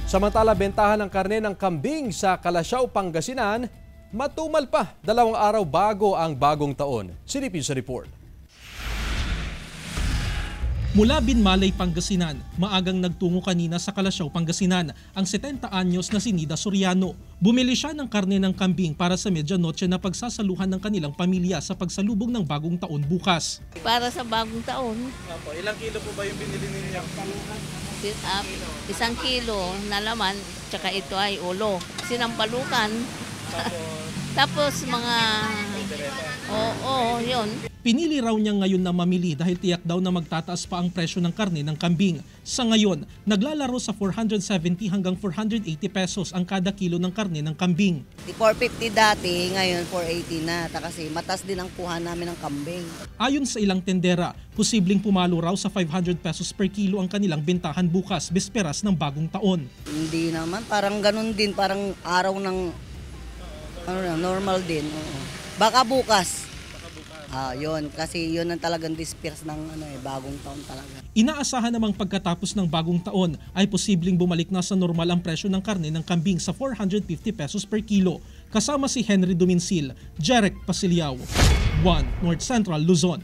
Samantala, bentahan ng karne ng kambing sa Calasiao, Pangasinan, matumal pa 2 araw bago ang bagong taon. Silipin sa report. Mula Binmalay, Pangasinan, maagang nagtungo kanina sa Calasiao, Pangasinan ang 70 anyos na si Nida Soriano. Bumili siya ng karne ng kambing para sa medianoche na pagsasaluhan ng kanilang pamilya sa pagsalubong ng bagong taon bukas. Para sa bagong taon. Opo, ilang kilo po ba yung binili ninyo? 1 kilo na laman, tsaka ito ay ulo. Sinampalukan. Tapos mga... Oo, yun. Pinili raw niya ngayon na mamili dahil tiyak daw na magtataas pa ang presyo ng karne ng kambing. Sa ngayon, naglalaro sa 470 hanggang 480 pesos ang kada kilo ng karne ng kambing. 450 dati, ngayon 480 na. Kasi matas din ang kuha namin ng kambing. Ayon sa ilang tendera, posibleng pumalo raw sa 500 pesos per kilo ang kanilang bentahan bukas, bisperas ng bagong taon. Hindi naman, parang ganun din, parang araw ng normal din. Oo. Baka bukas. Yun, kasi yun ang talagang disperse ng bagong taon talaga. Inaasahan namang pagkatapos ng bagong taon ay posibleng bumalik na sa normal ang presyo ng karne ng kambing sa 450 pesos per kilo. Kasama si Henry Duminsil, Jeric Pasiliao, 1 North Central Luzon.